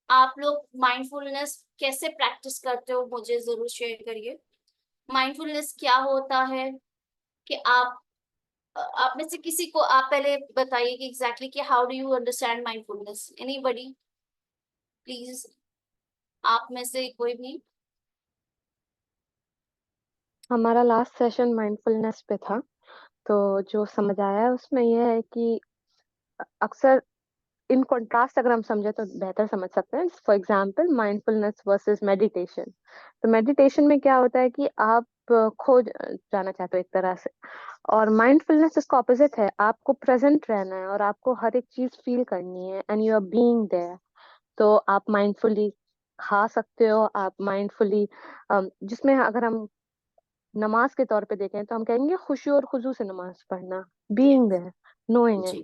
आप लोग माइंडफुलनेस कैसे प्रैक्टिस करते हो, मुझे जरूर शेयर करिए। माइंडफुलनेस क्या होता है कि आप में से किसी को आप पहले बताइए कि एग्जैक्टली कि how do you understand mindfulness? Anybody please, आप में से कोई भी। हमारा लास्ट सेशन माइंडफुलनेस पे था, तो जो समझ आया है उसमें यह है कि अक्सर इन कॉन्ट्रास्ट अगर हम समझे तो बेहतर समझ सकते हैं। For example mindfulness versus meditation. तो मेडिटेशन में क्या होता है कि आप जाना चाहते हो एक तरह से, और माइंडफुलनेस इसका ऑपोजिट है। आपको प्रेजेंट रहना है और आपको हर एक चीज फील करनी है, and you are being there. तो आप माइंडफुली खा सकते हो, आप माइंडफुली, जिसमें अगर हम नमाज के तौर पे देखें तो हम कहेंगे खुशी और खुजू से नमाज पढ़ना, बीइंग Yes, देयर, नोइंग जी,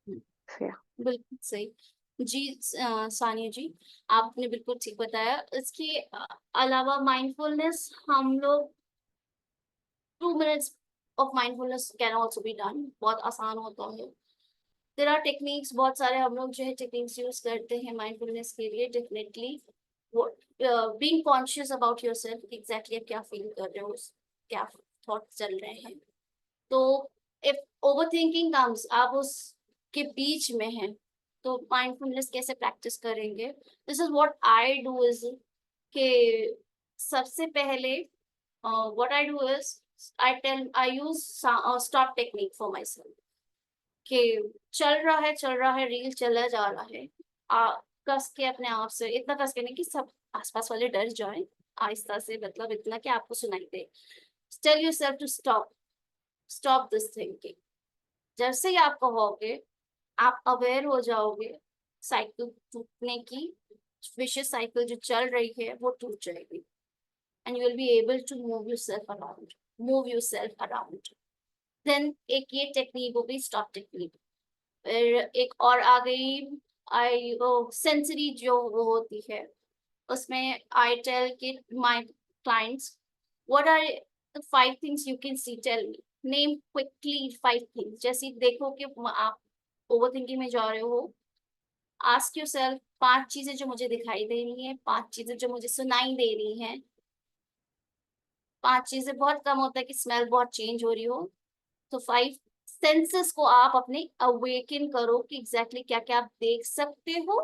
इट। बिल्कुल सही। जी, सानिया जी, आपने बिल्कुल ठीक बताया। इसके अलावा माइंडफुलनेस हम लोग 2 minutes of mindfulness can also be done, बहुत आसान होता है। देर आर टेक्निक्स, बहुत सारे हम लोग जो है टेक्निक्स यूज करते हैं माइंडफुलनेस के लिए। Definitely being conscious about yourself, exactly आप क्या फील कर रहे हो, क्या थॉट चल रहे हैं। तो इफ ओवर थिंकिंग कम्स, आप उसके बीच में हैं, तो माइंडफुलनेस कैसे प्रैक्टिस करेंगे? This is what I do is के सबसे पहले what I do is I use stop technique for my self. कि चल रहा है, रील चला जा रहा है, कस के अपने आप से, इतना कस के नहीं कि सब आसपास वाले डर जाए, आहिस्ता से, मतलब इतना कि आपको सुनाई दे। Tell yourself to stop, stop this thinking. जैसे ही आप कहोगे, आप अवेयर हो जाओगे, साइकिल टूटने की, विशेष साइकिल जो चल रही है वो टूट जाएगी, and you will be able to move yourself around, move yourself around. Then एक ये टेक्निक हो गई, स्टॉप टेक्निक। फिर एक और आ गई, आई वो सेंसरी जो वो होती है, उसमें आई टेल कि my clients, what are the 5 things you can see, tell me, name quickly 5 things. जैसे देखो कि आप ओवर थिंकिंग में जा रहे हो, आस्क योरसेल्फ 5 चीजें जो मुझे दिखाई दे रही हैं, 5 चीजें जो मुझे सुनाई दे रही हैं। 5 चीजें बहुत कम होता है कि स्मेल बहुत चेंज हो रही हो। तो 5 सेंसेस को आप अपने अवेकन करो कि एग्जैक्टली क्या क्या आप देख सकते हो।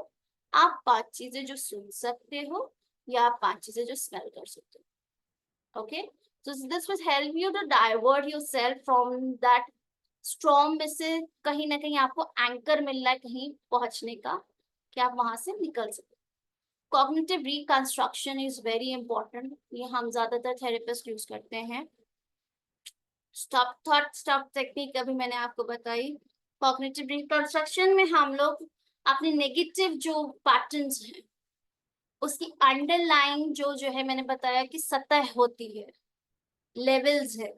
आप 5 चीजें जो सुन सकते हो, या आप 5 चीजें जो स्मेल कर सकते हो। Okay, so this will help you to divert yourself from that storm में से कहीं ना कहीं आपको एंकर मिल रहा है कहीं पहुंचने का, कि आप वहां से निकल सके। Cognitive reconstruction is very important, ये हम ज्यादातर थेरेपिस्ट यूज करते हैं। स्टॉप थॉट स्टॉप टेक्निक अभी मैंने आपको बताई। कॉग्निटिव रिकंस्ट्रक्शन में हम लोग अपने नेगेटिव जो पैटर्न्स हैं, उसकी अंडरलाइन जो है, मैंने बताया कि सतह होती है, लेवल्स है,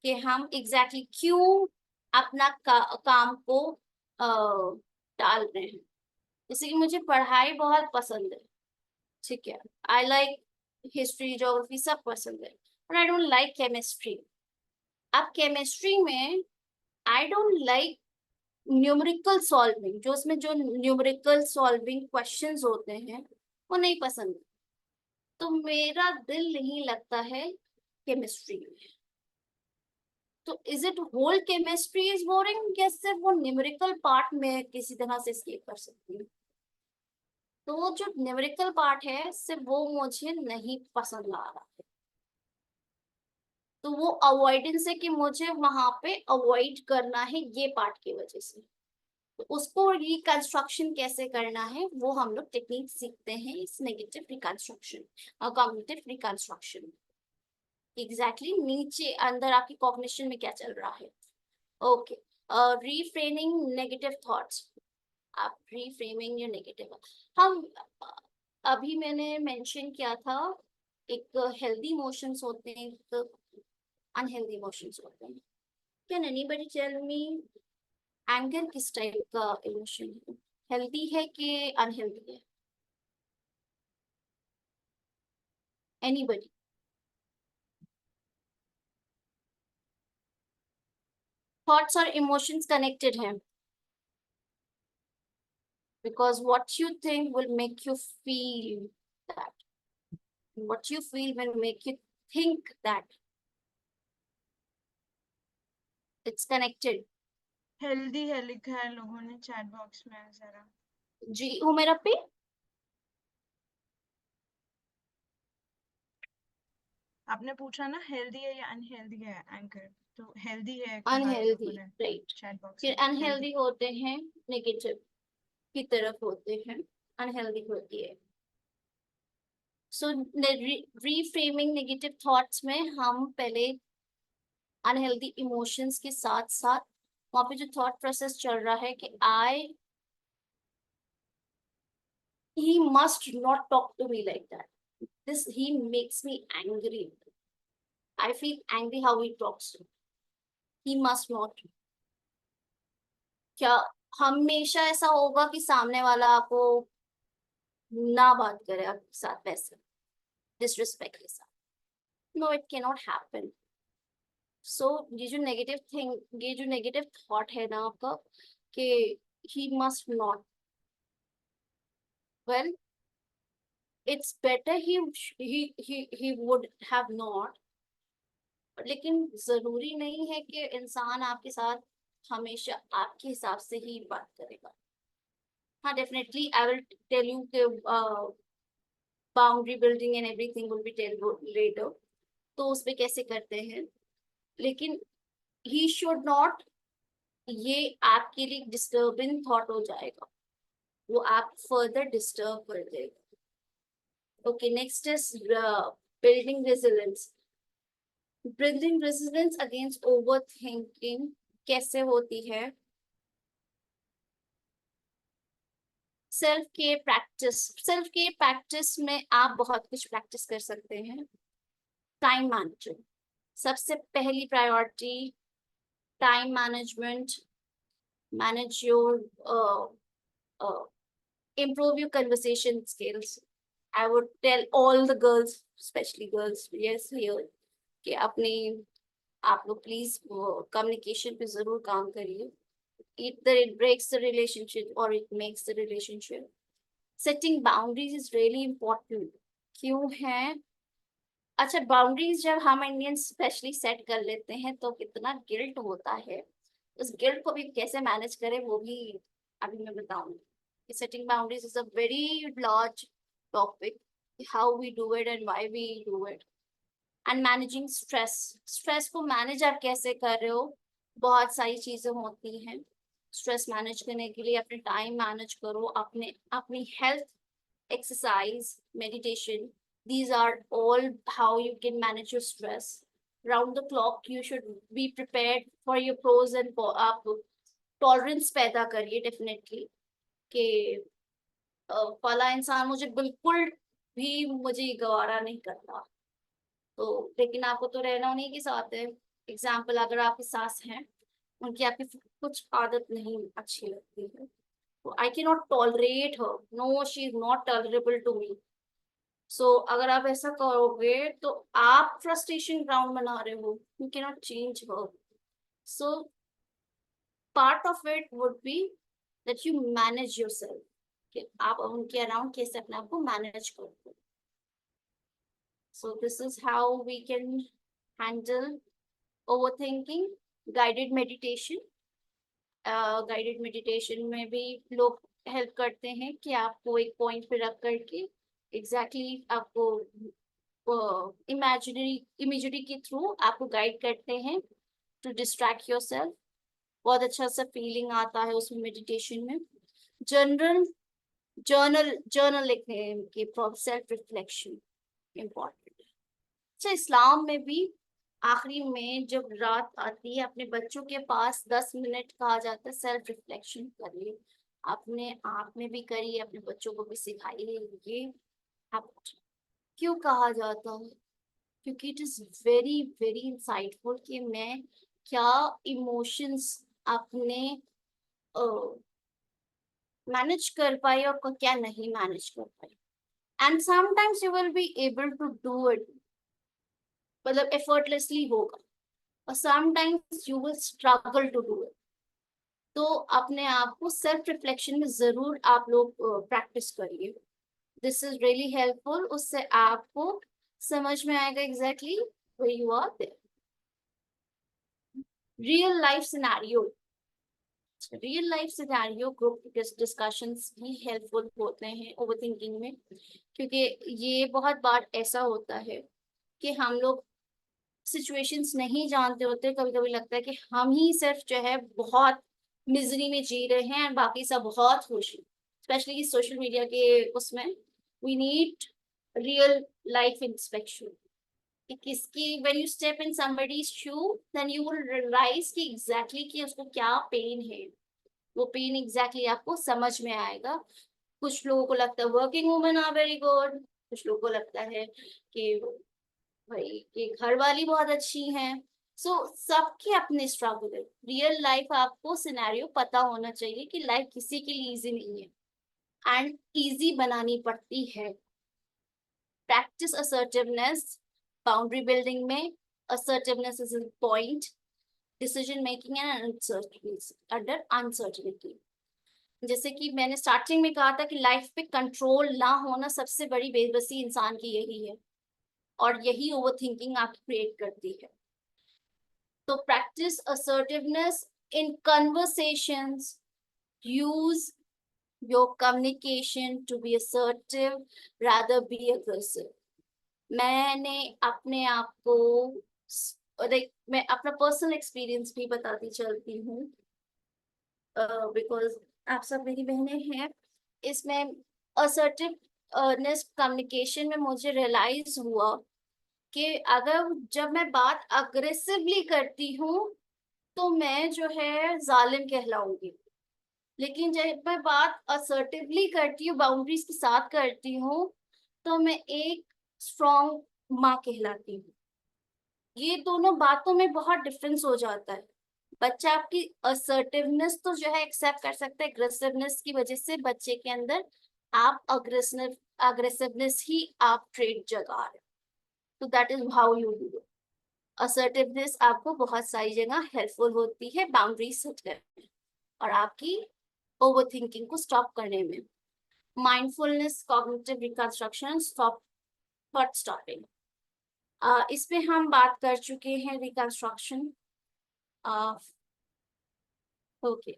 कि हम एग्जैक्टली क्यों अपना काम को टाल रहे हैं। जैसे कि मुझे पढ़ाई बहुत पसंद है, ठीक है, आई लाइक हिस्ट्री, ज्योग्राफी सब पसंद है, but I don't like chemistry. अब केमिस्ट्री में I don't like numerical solving, जो उसमें जो न्यूमेरिकल सॉल्विंग क्वेश्चंस होते हैं वो नहीं पसंद। तो मेरा दिल नहीं लगता है केमिस्ट्री में। तो is it whole chemistry is boring, या सिर्फ वो न्यूमेरिकल पार्ट में किसी तरह से स्केप कर सकती हूँ? तो वो जो न्यूमेरिकल पार्ट है सिर्फ वो मुझे नहीं पसंद आ रहा है। तो वो अवॉइडेंस है कि मुझे वहां पे अवॉइड करना है ये पार्ट की वजह से। तो उसको रिकंस्ट्रक्शन कैसे करना है वो हम लोग टेक्निक सीखते हैं इस नेगेटिव रिकंस्ट्रक्शन और कॉग्निटिव रिकंस्ट्रक्शन। एग्जैक्टली नीचे अंदर आपकी कॉग्निशन में क्या चल रहा है। Okay, reframing negative thoughts. आप रीफ्रेमिंग योर नेगेटिव, हम अभी मैंने मेंशन किया था एक हेल्दी इमोशंस होते हैं, एक अनहेल्दी इमोशंस होते हैं। Can anybody tell me anger किस टाइप का इमोशन है, हेल्दी है कि अनहेल्दी है? एनीबडी? थॉट्स और इमोशंस कनेक्टेड हैं because what you think will make you feel that, what you feel will make you think that, it's connected। Healthy है लिखा है लोगों ने चैट बॉक्स में, जरा जी हुमेरा पे आपने पूछा ना हेल्दी है या अनहेल्दी है एंकर, तो हेल्दी है कहा है अनहेल्दी, लोगों ने राइट। चैट बॉक्स फिर में, हेल्दी। अनहेल्दी होते हैं नेगेटिव की तरफ होते हैं, अनहेल्दी होती है। सो रीफ्रेमिंग नेगेटिव थॉट्स में हम पहले अनहेल्दी इमोशंस के साथ साथ वहां पे जो थॉट प्रोसेस चल रहा है कि आई he must not talk to me like that, this he makes me angry, I feel angry how he talks to me, he must not। क्या हमेशा ऐसा होगा कि सामने वाला आपको ना बात करे आपके साथ वैसे डिसरिस्पेक्ट के साथ? No, it can not happen. So ये जो नेगेटिव थिंग, ये जो नेगेटिव थॉट है ना आपका कि he must not, well it's better he would have not, लेकिन जरूरी नहीं है कि इंसान आपके साथ हमेशा आपके हिसाब से ही बात करेगा। हाँ, definitely I will tell you कि boundary building and everything will be tell later, तो उस पे कैसे करते हैं, लेकिन ही शुड नॉट, ये आपके लिए डिस्टर्बिंग थॉट हो जाएगा, वो आप फर्दर डिस्टर्ब कर देगा। Okay, next is building resilience. Building resilience against over thinking कैसे होती है? Self care practice, self care practice में आप बहुत कुछ प्रैक्टिस कर सकते हैं। टाइम मैनेजमेंट, सबसे पहली priority time management. Manage your improve your conversation skills, I would tell all the girls, especially girls, yes here, कि अपने आप लोग प्लीज कम्युनिकेशन पे जरूर काम करिए। either it breaks the relationship or it makes the relationship। setting boundaries is really important। क्यों है? अच्छा, बाउंड्रीज जब हम इंडियंस स्पेशली सेट कर लेते हैं तो कितना गिल्ट होता है, उस गिल्ट को भी कैसे मैनेज करें वो भी अभी मैं बताऊंगी। Setting boundaries is a very large topic, how we do it and why we do it. And managing stress, stress को मैनेज आप कैसे कर रहे हो? बहुत सारी चीजें होती हैं स्ट्रेस मैनेज करने के लिए। अपने टाइम मैनेज करो, अपने अपनी health, exercise, meditation, these are all how you can manage your stress। round the clock you should be prepared for your pros and आप टॉलरेंस पैदा करिए डेफिनेटली कि फला इंसान मुझे बिल्कुल भी मुझे गवारा नहीं करता, तो लेकिन आपको तो रहना उन्हीं के साथ है। एग्जाम्पल, अगर आपकी सास हैं, उनकी आपकी कुछ आदत नहीं अच्छी लगती है, I cannot tolerate her, no she is not tolerable to me। so अगर आप ऐसा करोगे तो आप फ्रस्ट्रेशन ग्राउंड बना रहे हो, you cannot change her। so part of it would be that you manage yourself, कि आप उनके अराउंड कैसे अपने आप को मैनेज करते हो। so this is how we can handle overthinking। guided meditation, guided meditation में भी लोग हेल्प करते हैं कि आपको एक पॉइंट पे रख करके एग्जैक्टली आपको इमेजरी के थ्रू आपको गाइड करते हैं टू डिस्ट्रैक्ट योरसेल्फ। बहुत अच्छा सा फीलिंग आता है उसमें मेडिटेशन में। जर्नल लिखने के सेल्फ रिफ्लेक्शन इम्पोर्टेंट है। अच्छा, इस्लाम में भी आखिरी में जब रात आती है अपने बच्चों के पास 10 मिनट कहा जाता है सेल्फ रिफ्लेक्शन करिए। अपने आप में भी करिए, अपने बच्चों को भी सिखाइए। ये आप क्यों कहा जाता है? क्योंकि it is very very insightful कि मैं क्या इमोशंस अपने मैनेज कर पाई और क्या नहीं मैनेज कर पाई। And sometimes you will be able to do it, मतलब एफर्टलेसली होगा, और sometimes you will struggle to do it. तो अपने आप को सेल्फ रिफ्लेक्शन में जरूर आप लोग प्रैक्टिस करिए। This is really helpful. उससे आपको समझ में आएगा exactly where you are there. Real life scenario group discussions भी हेल्पफुल होते हैं ओवरथिंकिंग में, क्योंकि ये बहुत बार ऐसा होता है कि हम लोग सिचुएशंस नहीं जानते होते। कभी कभी लगता है कि हम ही सिर्फ जो है बहुत मिजरी में जी रहे हैं और बाकी सब बहुत खुश हैं। स्पेशली सोशल मीडिया के उसमें we need real life inspection कि किसकी when you step in somebody's shoe then you will realize कि exactly कि उसको क्या पेन है। वो पेन exactly आपको समझ में आएगा। कुछ लोगों को लगता है working women are very good, कुछ लोगों को लगता है कि भाई ये घर वाली बहुत अच्छी हैं। सो सबके अपने स्ट्रगल है। रियल लाइफ आपको सिनेरियो पता होना चाहिए कि लाइफ किसी के लिए इजी नहीं है एंड इजी बनानी पड़ती है। प्रैक्टिस असर्टिवनेस बाउंड्री बिल्डिंग में। Assertiveness is a point decision making and under uncertainty. जैसे कि मैंने स्टार्टिंग में कहा था कि लाइफ पे कंट्रोल ना होना सबसे बड़ी बेबसी इंसान की यही है, और यही ओवरथिंकिंग आप क्रिएट करती है। तो practice assertiveness in conversations, use your communication to be assertive rather be aggressive। मैंने अपने आप को मैं अपना पर्सनल एक्सपीरियंस भी बताती चलती हूँ, बिकॉज आप सब मेरी बहनें हैं। इसमें असर्टिवनेस कम्युनिकेशन में मुझे रियलाइज हुआ कि अगर जब मैं बात अग्रेसिवली करती हूँ तो मैं जो है जालिम कहलाऊंगी, लेकिन जब मैं बात असर्टिवली करती हूँ, बाउंड्रीज के साथ करती हूँ, तो मैं एक स्ट्रॉन्ग माँ कहलाती हूँ। ये दोनों बातों में बहुत डिफरेंस हो जाता है। बच्चा आपकी असर्टिवनेस तो जो है एक्सेप्ट कर सकता है, एग्रेसिवनेस की वजह से बच्चे के अंदर आप अग्रेसिवनेस ही आप ट्रेड जगा रहे। तो that is how you do it. Assertiveness आपको बहुत सारी जगह हेल्पफुल होती है बाउंड्री सेट करने और आपकी ओवरथिंकिंग को स्टॉप करने में। Mindfulness, cognitive reconstruction, stop thought stopping. इस पे हम बात कर चुके हैं reconstruction. Okay,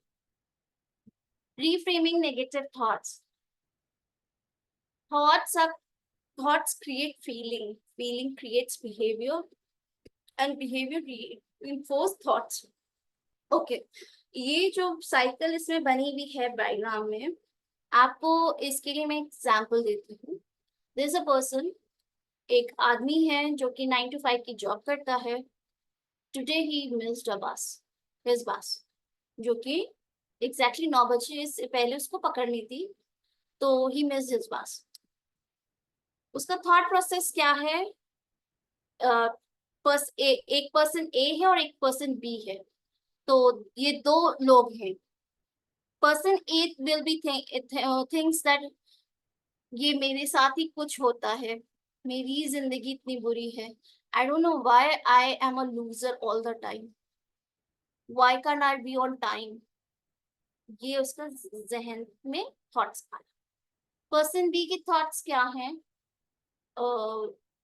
reframing negative thoughts। Thoughts create feeling creates behavior, and behavior reinforce thoughts। Okay, ये जो साइकिल इसमें बनी हुई है डायग्राम में, आपको इसके लिए मैं एग्जांपल देती हूँ। देयर इज अ पर्सन, एक आदमी है जो कि 9 to 5 की जॉब करता है। टुडे ही मिस्ड अ बस, हिज बस, जो कि एग्जैक्टली 9 बजे से पहले उसको पकड़नी थी, तो ही मिस्ड हिज बस। उसका थॉट प्रोसेस क्या है? एक पर्सन ए है और एक पर्सन बी है, तो ये दो लोग हैं। Person A will be thinks that ये मेरे साथ ही कुछ होता है, मेरी जिंदगी इतनी बुरी है, I don't know why I am a loser all the time, why can I be on time. ये उसका जहन में थॉट्स आए। पर्सन बी के थॉट्स क्या हैं?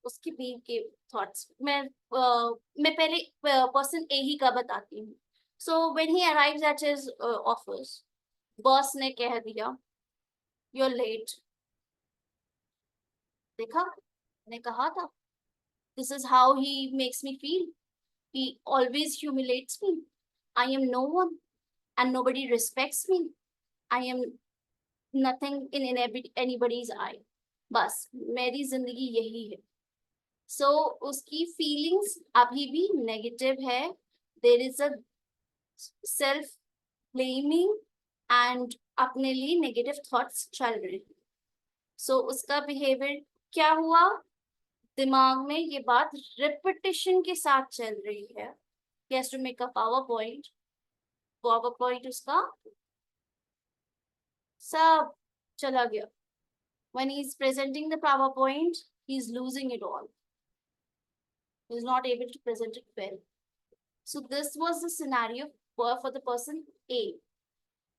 उसके बी के थॉट्स मैं पहले पर्सन ए ही का बताती हूँ। So when he arrives at his office, boss ने कह दिया यू आर लेट। देखा, मैंने कहा था This is how he makes me feel. He always humiliates me. I am no one and nobody respects me. I am nothing in anybody's eye. बस मेरी जिंदगी यही है. So उसकी feelings अभी भी negative है. There is a self blaming and अपने लिए negative thoughts चल रहे हैं. So उसका behavior क्या हुआ? दिमाग में ये बात repetition के साथ चल रही है. He has to make a PowerPoint. PowerPoint उसका सब चला गया. When he's presenting the PowerPoint, he's losing it all. He's not able to present it well. So this was the scenario for the person A.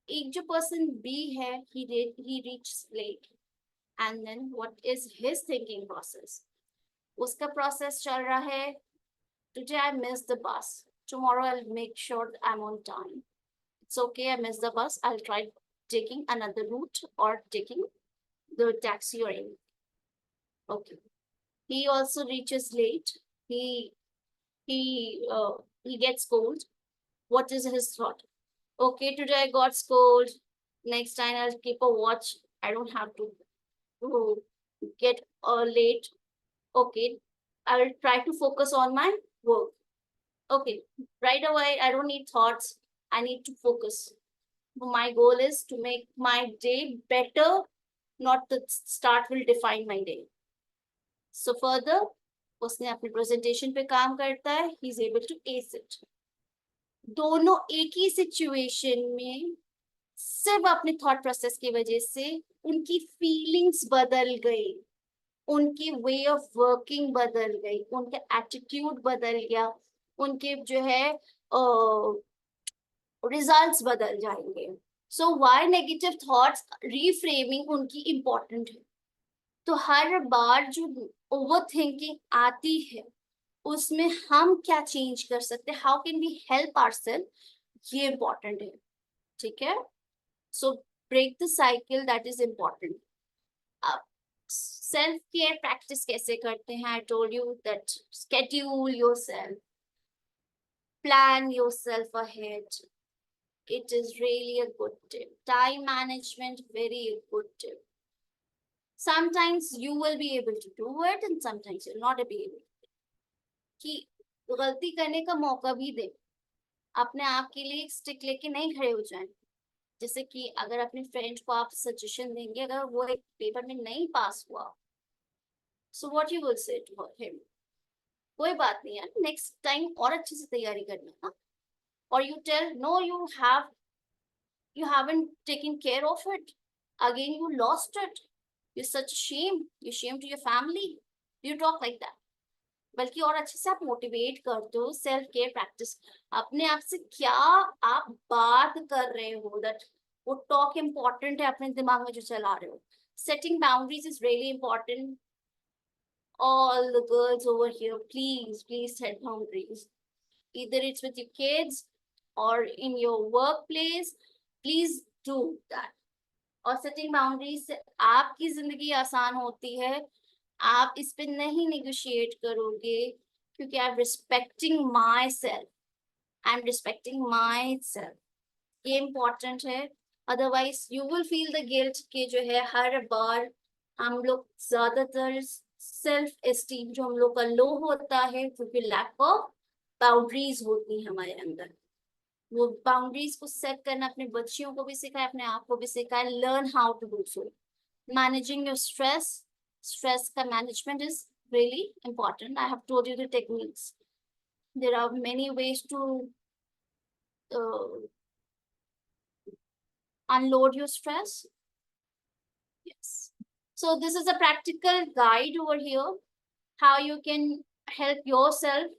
एक जो person B है, he reaches late. And then what is his thinking process? उसका process चल रहा है. Today I missed the bus. Tomorrow I'll make sure that I'm on time. It's okay, I missed the bus. I'll try taking another route or taking the taxi or anything. Okay. He also reaches late. He gets cold. What is his thought? Okay, today I got cold. Next time I'll keep a watch. I don't have to get late. Okay, I will try to focus on my work. Okay, right away, I don't need thoughts. I need to focus. My goal is to make my day better, not the start will define my day. So further, उसने अपनी presentation पे काम करता है, he is able to ace it. दोनों एक ही situation में सिर्फ अपने thought process की वजह से उनकी feelings बदल गई, उनकी way of working बदल गई, उनका attitude बदल गया, उनके जो है results बदल जाएंगे. So why negative thoughts reframing उनकी important है. तो हर बार जो overthinking आती है उसमें हम क्या change कर सकते हैं, how can we help ourselves, ये important है. ठीक है. So break the cycle, that is important. Self care practice कैसे करते हैं? I told you that schedule yourself, plan yourself ahead. It is really a good tip. Time management, very good tip. Sometimes you will be able to do it and sometimes you'll not be able to. कि गलती करने का मौका भी दे, अपने आप के लिए स्टिक लेके नहीं खड़े हो जाएं. जैसे कि अगर अपने फ्रेंड को आप सजेशन देंगे, अगर वो एक पेपर में नहीं पास हुआ, so what you will say to him? कोई बात नहीं यार, नेक्स्ट टाइम और अच्छे से तैयारी करना ना. Or you tell, no, you haven't taken care of it. Again, you lost it. You're such a shame. You're shame to your family. You talk like that. बल्कि और अच्छे से आप मोटिवेट करते हो. सेल्फ केयर प्रैक्टिस, अपने आप से क्या आप बात कर रहे हो, दैट वो टॉक इम्पोर्टेंट है अपने दिमाग में जो चला रहे हो. Setting boundaries is really important. All the girls over here, please set boundaries. Either it's with your kids or in your workplace, please do that. और setting boundaries से आपकी जिंदगी आसान होती है. आप इस पे नहीं negotiate करोगे क्योंकि I'm respecting myself. I'm respecting myself. ये important है. Otherwise you will feel the guilt कि जो है हर बार हम लोग ज्यादातर सेल्फ एस्टीम जो हम लोग का लो होता है क्योंकि लैक ऑफ बाउंड्रीज होती है हमारे अंदर. वो बाउंड्रीज को सेट करना अपने बच्चियों को भी सिखाए, अपने आप को भी सिखाए. Learn how to do so. Managing your stress का management is really important. I have told you the techniques. There are many ways to unload your stress. Yes. So this is a practical guide over here, how you can help yourself.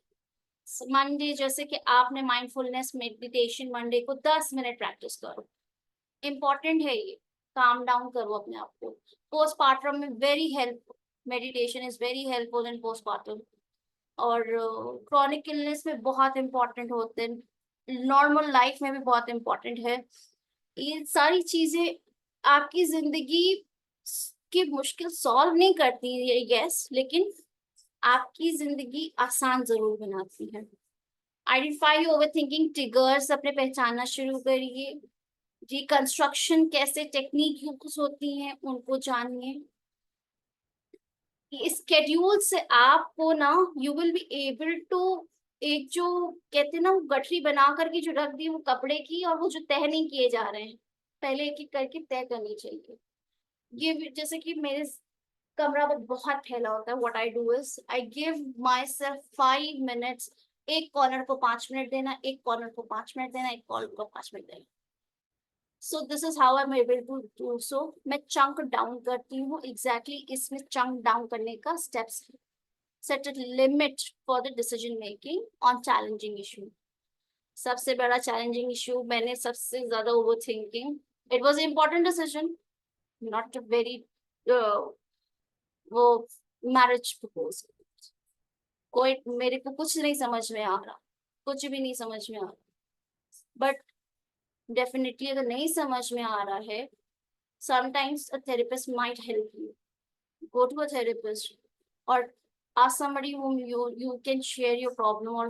Monday जैसे कि आपने mindfulness meditation Monday को 10 minute practice करो. Important है ये. Calm down करो अपने आप को. Postpartum में very helpful. Meditation is very helpful in postpartum. और chronic illness में बहुत important होते हैं. Normal life में भी बहुत important है. ये सारी चीजें आपकी जिंदगी की मुश्किल सॉल्व नहीं करती है, यस, लेकिन आपकी जिंदगी आसान जरूर बनाती है। आइडेंटिफाई ओवरथिंकिंग ट्रिगर्स अपने पहचानना शुरू करिए। रिकंस्ट्रक्शन कैसे टेक्निक यूज होती हैं उनको जानिए। स्केड्यूल से आपको ना you will be able to, एक जो कहते हैं ना वो गठरी बना करके जो रख दी वो कपड़े की, और वो जो तय नहीं किए जा रहे हैं पहले एक एक करके तय करनी चाहिए। जैसे कि मेरे कमरा में बहुत फैला होता है, what I do is I give my self 5 minutes. एक कॉर्नर को 5 मिनट देना, एक कॉर्नर को 5 मिनट देना, एक कॉर्नर को 5 मिनट देना। So this is how I am able to do so. मैं चंक डाउन करती हूँ, एग्जैक्टली इसमें चंक डाउन करने का स्टेप्स है। Set a limit for the decision making on challenging issue. सबसे बड़ा चैलेंजिंग इशू मैंने सबसे ज्यादा over thinking, it was important decision, not a very वो मैरिज प्रपोजल। कोई मेरे को कुछ नहीं समझ में आ रहा, कुछ भी नहीं समझ में आ रहा, बट डेफिनेटली अगर नहीं समझ में आ रहा है, sometimes a therapist might help you. Go to a therapist or ask somebody whom you can share your problem, or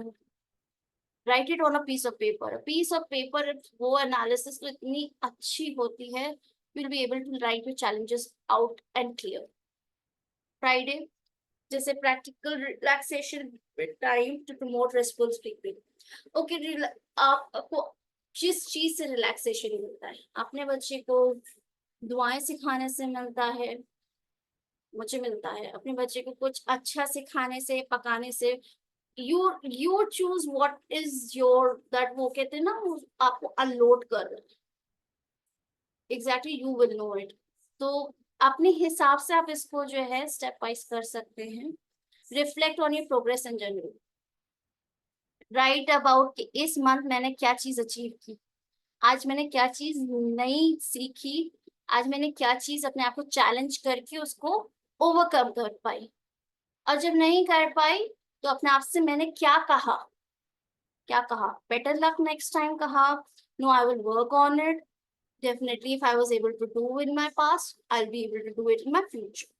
write it on a piece of paper. A piece of paper, वो analysis तो इतनी अच्छी होती है, you'll be able to write your challenges out and clear. Friday, जैसे practical relaxation time to promote restful sleeping. Okay, आपको जिस चीज से रिलैक्सेशन मिलता है, अपने बच्चे को दुआएं सिखाने से मिलता है, मुझे मिलता है अपने बच्चे को कुछ अच्छा सिखाने से, पकाने से। You choose what is your that, वो कहते हैं ना वो आपको अनलोड कर रहा है, exactly you will know it. तो अपने हिसाब से आप इसको जो है स्टेप वाइज कर सकते हैं। Reflect on your progress in general. Right about इस मंथ मैंने क्या चीज अचीव की, आज मैंने क्या चीज नई सीखी, आज मैंने क्या चीज अपने आप को चैलेंज करके उसको ओवरकम कर पाई, और जब नहीं कर पाई तो अपने आप से मैंने क्या कहा, क्या कहा, बेटर लक नेक्स्ट टाइम कहा, no I will work on it, definitely if I was able to do in my past I will be able to do it in my future.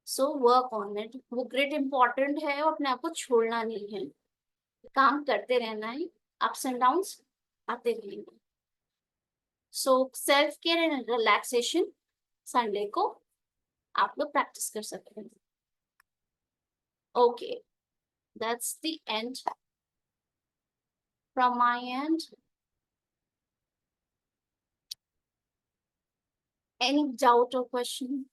So work on it, वो great important है, और अपने आप को छोड़ना नहीं है, काम करते रहना है, अप्स एंड डाउन्स आते रहेंगे। So self care and relaxation Sunday को आप लोग प्रैक्टिस कर सकते हैं। Okay, that's the end from my end. Any doubt or question?